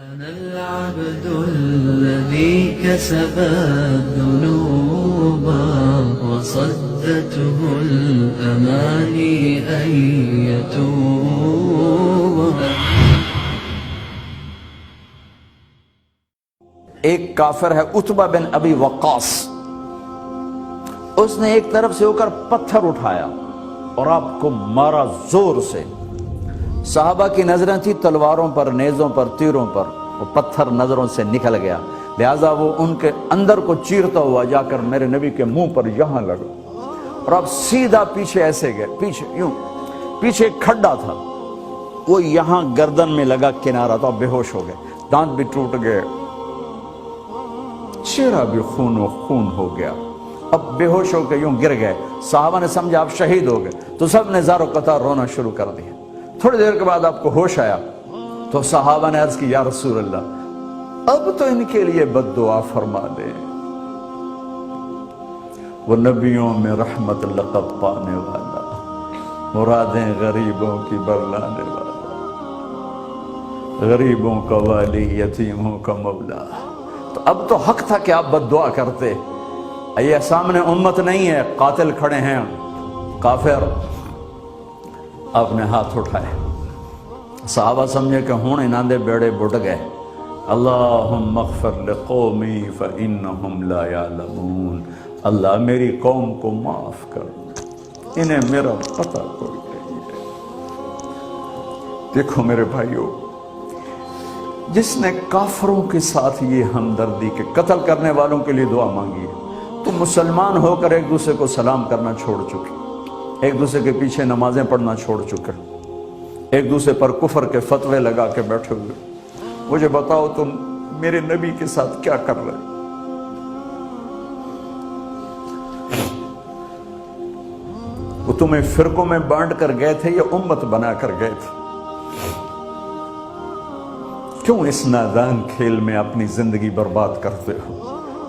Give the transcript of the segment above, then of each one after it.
أنا العبد الذي كسب الذنوب وصدته الأماني أن يتوب. ایک کافر ہے عتبہ بن ابی وقاص، اس نے ایک طرف سے ہو کر پتھر اٹھایا اور آپ کو مارا زور سے. صحابہ کی نظریں تھی تلواروں پر، نیزوں پر، تیروں پر، وہ پتھر نظروں سے نکل گیا، لہذا وہ ان کے اندر کو چیرتا ہوا جا کر میرے نبی کے منہ پر یہاں لگا اور آپ سیدھا پیچھے ایسے گئے، پیچھے یوں، پیچھے ایک کھڈا تھا، وہ یہاں گردن میں لگا کنارہ تو آپ بے ہوش ہو گئے، دانت بھی ٹوٹ گئے، چہرہ بھی خون و خون ہو گیا، اب بے ہوش ہو کے یوں گر گئے. صحابہ نے سمجھا آپ شہید ہو گئے تو سب نے زار و قطار رونا شروع کر دیا. تھوڑی دیر کے بعد آپ کو ہوش آیا تو صحابہ نے عرض کی یا رسول اللہ اب تو ان کے لیے بد دعا فرما دے، وہ نبیوں میں رحمت لقب پانے والا، مرادیں غریبوں کی برلانے والا، غریبوں کا والی، یتیموں کا مولا. تو اب تو حق تھا کہ آپ بد دعا کرتے. یہ سامنے امت نہیں ہے، قاتل کھڑے ہیں کافر. آپ نے ہاتھ اٹھائے، صحابہ سمجھے کہ ہوں انہاں دے بیڑے بڑھ گئے. اللہم اغفر لقومی فإنہم لا یعلمون، اللہ میری قوم کو معاف کر، انہیں میرا پتہ کوئی نہیں ہے. دیکھو میرے بھائیو، جس نے کافروں کے ساتھ یہ ہمدردی کے قتل کرنے والوں کے لیے دعا مانگی ہے، تو مسلمان ہو کر ایک دوسرے کو سلام کرنا چھوڑ چکے، ایک دوسرے کے پیچھے نمازیں پڑھنا چھوڑ چکے، ایک دوسرے پر کفر کے فتوے لگا کے بیٹھے ہوئے. مجھے بتاؤ تم میرے نبی کے ساتھ کیا کر رہے؟ وہ تمہیں فرقوں میں بانٹ کر گئے تھے یا امت بنا کر گئے تھے؟ کیوں اس نادان کھیل میں اپنی زندگی برباد کرتے ہو؟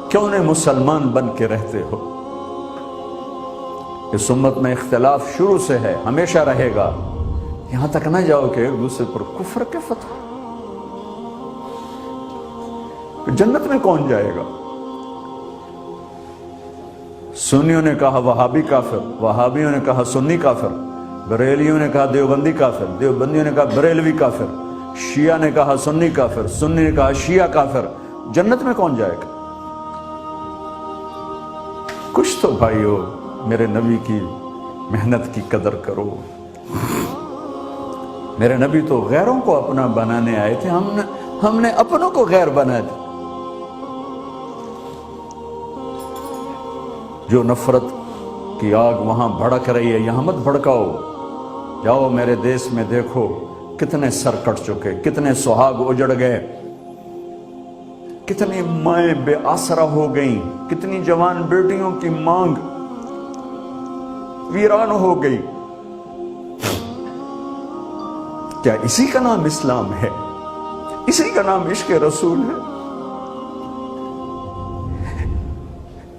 کیوں نے مسلمان بن کے رہتے ہو؟ اس امت میں اختلاف شروع سے ہے، ہمیشہ رہے گا، یہاں تک نہ جاؤ کہ ایک دوسرے پر کفر کے فتوے. جنت میں کون جائے گا؟ سنیوں نے کہا وہابی کافر، وہابیوں نے کہا سنی کافر، بریلیوں نے کہا دیوبندی کافر، دیوبندیوں نے کہا بریلوی کافر، شیعہ نے کہا سنی کافر، سنی نے کہا شیعہ کافر. جنت میں کون جائے گا؟ کچھ تو بھائیو میرے نبی کی محنت کی قدر کرو. میرے نبی تو غیروں کو اپنا بنانے آئے تھے، ہم نے اپنوں کو غیر بنا دیا. جو نفرت کی آگ وہاں بھڑک رہی ہے یہاں مت بھڑکاؤ. جاؤ میرے دیس میں دیکھو کتنے سر کٹ چکے، کتنے سہاگ اجڑ گئے، کتنی مائیں بے آسرا ہو گئیں، کتنی جوان بیٹیوں کی مانگ ویران ہو گئی. کیا اسی کا نام اسلام ہے؟ اسی کا نام عشق رسول ہے؟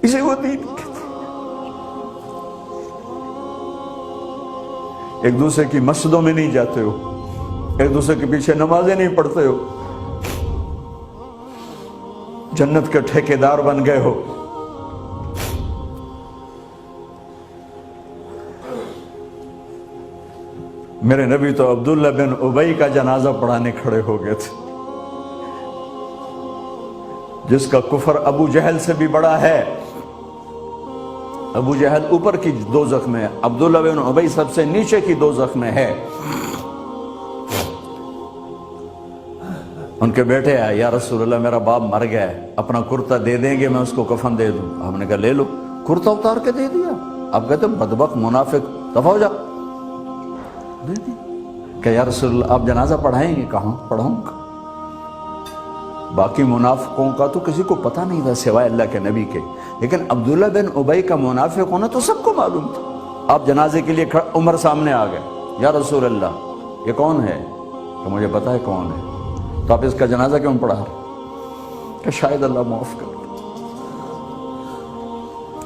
اسے وہ دین کہتے ہیں. ایک دوسرے کی مسجدوں میں نہیں جاتے ہو، ایک دوسرے کے پیچھے نمازیں نہیں پڑھتے ہو، جنت کے ٹھیکیدار بن گئے ہو. میرے نبی تو عبداللہ بن ابی کا جنازہ پڑھانے کھڑے ہو گئے تھے، جس کا کفر ابو جہل سے بھی بڑا ہے. ابو جہل اوپر کی دوزخ میں ہے، عبداللہ بن ابی سب سے نیچے کی دوزخ میں ہے. ان کے بیٹے آئے، یا رسول اللہ میرا باپ مر گیا ہے، اپنا کرتا دے دیں گے میں اس کو کفن دے دوں. ہم نے کہا لے لو. کرتا اتار کے دے دیا. آپ کہتے بدبخت منافق دفع ہو جا. دے دی کہ یا رسول اللہ آپ جنازہ پڑھائیں گے؟ کہاں پڑھاؤں گا. باقی منافقوں کا تو کسی کو پتہ نہیں تھا سوائے اللہ کے نبی کے، لیکن عبداللہ بن ابی کا منافق ہونا تو سب کو معلوم تھا. آپ جنازے کے لیے عمر سامنے آ گئے، یا رسول اللہ یہ کون ہے؟ کہ مجھے پتا ہے کون ہے. تو آپ اس کا جنازہ کیوں پڑھا رہے؟ کہ شاید اللہ معاف کر.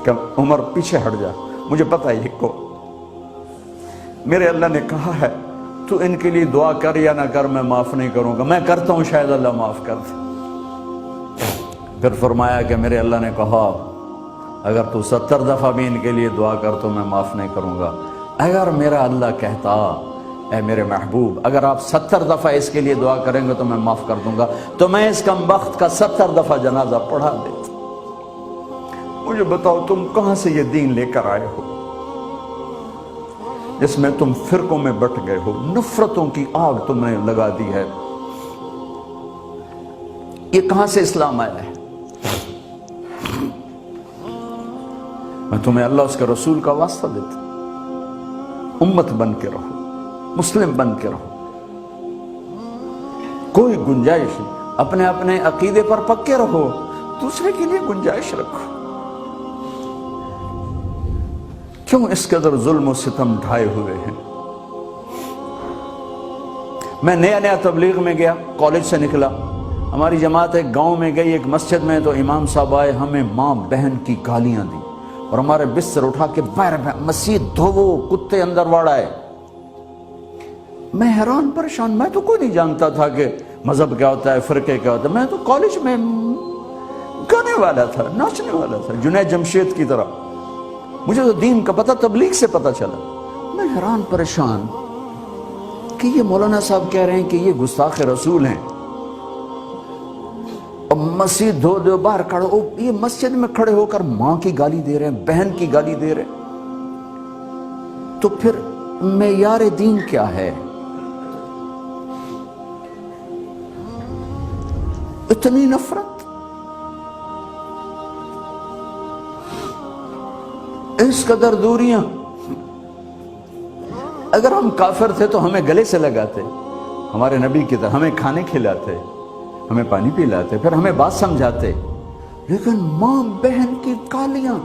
کہ عمر پیچھے ہٹ جا، مجھے پتا ہے یہ کو. میرے اللہ نے کہا ہے تو ان کے لیے دعا کر یا نہ کر، میں معاف نہیں کروں گا، میں کرتا ہوں شاید اللہ معاف کر دے۔ پھر فرمایا کہ میرے اللہ نے کہا اگر تو 70 دفعہ بھی ان کے لیے دعا کر تو میں معاف نہیں کروں گا۔ اگر میرا اللہ کہتا اے میرے محبوب اگر آپ 70 دفعہ اس کے لیے دعا کریں گے تو میں معاف کر دوں گا، تو میں اس کم بخت کا 70 دفعہ جنازہ پڑھا دیتا۔ مجھے بتاؤ تم کہاں سے یہ دین لے کر آئے ہو جس میں تم فرقوں میں بٹ گئے ہو، نفرتوں کی آگ تم نے لگا دی ہے، یہ کہاں سے اسلام آیا ہے؟ میں تمہیں اللہ اس کے رسول کا واسطہ دیتا ہوں، امت بن کے رہو، مسلم بن کے رہو، کوئی گنجائش نہیں، اپنے اپنے عقیدے پر پکے رہو، دوسرے کے لیے گنجائش رکھو۔ کیوں اس قدر ظلم و ستم ڈھائے ہوئے ہیں؟ میں نیا تبلیغ میں گیا، کالج سے نکلا، ہماری جماعت ایک گاؤں میں گئی، ایک مسجد میں، تو امام صاحب آئے، ہمیں ماں بہن کی گالیاں دی اور ہمارے بستر اٹھا کے باہر مسجد دھوو، کتے اندر واڑائے۔ میں حیران پریشان، میں تو کوئی نہیں جانتا تھا کہ مذہب کیا ہوتا ہے، فرقے کیا ہوتا ہے، میں تو کالج میں گانے والا تھا، ناچنے والا تھا، جنید جمشید کی طرح، مجھے تو دین کا پتہ تبلیغ سے پتہ چلا۔ میں حیران پریشان کہ یہ مولانا صاحب کہہ رہے ہیں کہ یہ گستاخ رسول ہیں، اور مسجد دھو دو باہر کھڑے ہو، یہ مسجد میں کھڑے ہو کر ماں کی گالی دے رہے ہیں، بہن کی گالی دے رہے ہیں، تو پھر معیار دین کیا ہے؟ اتنی نفرت، اس قدر دوریاں۔ اگر ہم کافر تھے تو ہمیں گلے سے لگاتے، ہمارے نبی کی طرح ہمیں کھانے کھلاتے، ہمیں پانی پلاتے، پھر ہمیں بات سمجھاتے، لیکن ماں بہن کی گالیاں،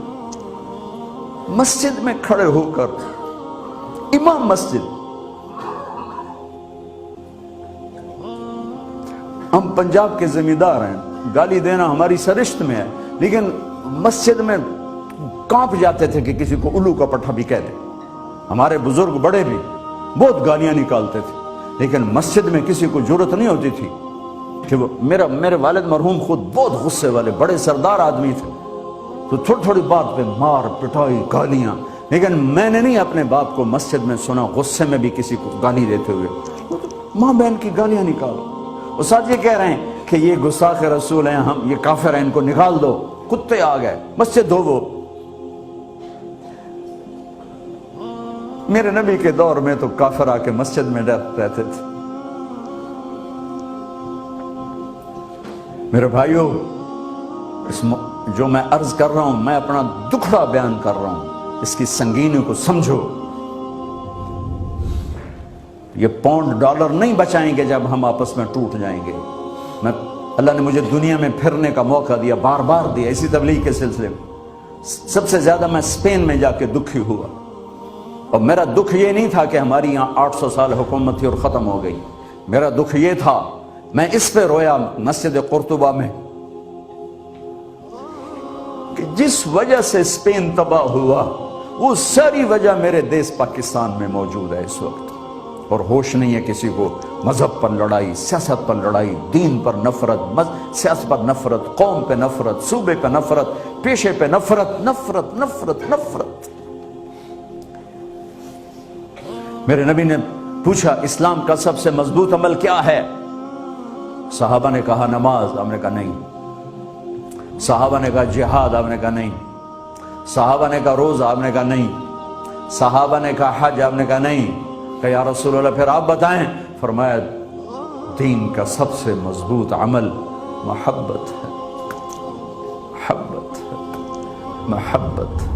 مسجد میں کھڑے ہو کر، امام مسجد۔ ہم پنجاب کے زمیندار ہیں، گالی دینا ہماری سرشت میں ہے، لیکن مسجد میں کانپ جاتے تھے کہ کسی کو الو کا پٹھا بھی کہہ دے۔ ہمارے بزرگ بڑے بھی بہت گالیاں نکالتے تھے، لیکن مسجد میں کسی کو جرت نہیں ہوتی تھی کہ وہ میرے والد مرحوم خود بہت غصے والے بڑے سردار آدمی تھے، تو تھوڑی تھوڑی بات پہ مار پٹائی گالیاں، لیکن میں نے نہیں اپنے باپ کو مسجد میں سنا غصے میں بھی کسی کو گالی دیتے ہوئے۔ ماں بہن کی گالیاں نکالو، اور ساتھ یہ کہہ رہے ہیں کہ یہ گستاخ رسول ہیں، ہم یہ کافر ہیں، ان کو نکال دو، کتے آ گئے، مسجد دھوو۔ میرے نبی کے دور میں تو کافر آ کے مسجد میں رہتے تھے۔ میرے بھائیوں، جو میں عرض کر رہا ہوں، میں اپنا دکھڑا بیان کر رہا ہوں، اس کی سنگینی کو سمجھو۔ یہ پاؤنڈ ڈالر نہیں بچائیں گے جب ہم آپس میں ٹوٹ جائیں گے۔ اللہ نے مجھے دنیا میں پھرنے کا موقع دیا، بار بار دیا، اسی تبلیغ کے سلسلے میں۔ سب سے زیادہ میں اسپین میں جا کے دکھی ہوا، اور میرا دکھ یہ نہیں تھا کہ ہماری یہاں 800 سال حکومت تھی اور ختم ہو گئی، میرا دکھ یہ تھا، میں اس پہ رویا مسجد قرطبہ میں، کہ جس وجہ سے اسپین تباہ ہوا وہ ساری وجہ میرے دیس پاکستان میں موجود ہے اس وقت، اور ہوش نہیں ہے کسی کو۔ مذہب پر لڑائی، سیاست پر لڑائی، دین پر نفرت، سیاست پر نفرت، قوم پہ نفرت، صوبے پہ نفرت، پیشے پہ نفرت، نفرت نفرت نفرت۔ میرے نبی نے پوچھا اسلام کا سب سے مضبوط عمل کیا ہے؟ صحابہ نے کہا نماز، آپ نے کہا نہیں۔ صحابہ نے کہا جہاد، آپ نے کہا نہیں۔ صحابہ نے کہا روزہ، آپ نے کہا نہیں۔ صحابہ نے کہا حج، آپ نے کہا نہیں۔ کہ یا رسول اللہ پھر آپ بتائیں؟ فرمایا دین کا سب سے مضبوط عمل محبت ہے، محبت ہے، محبت ہے۔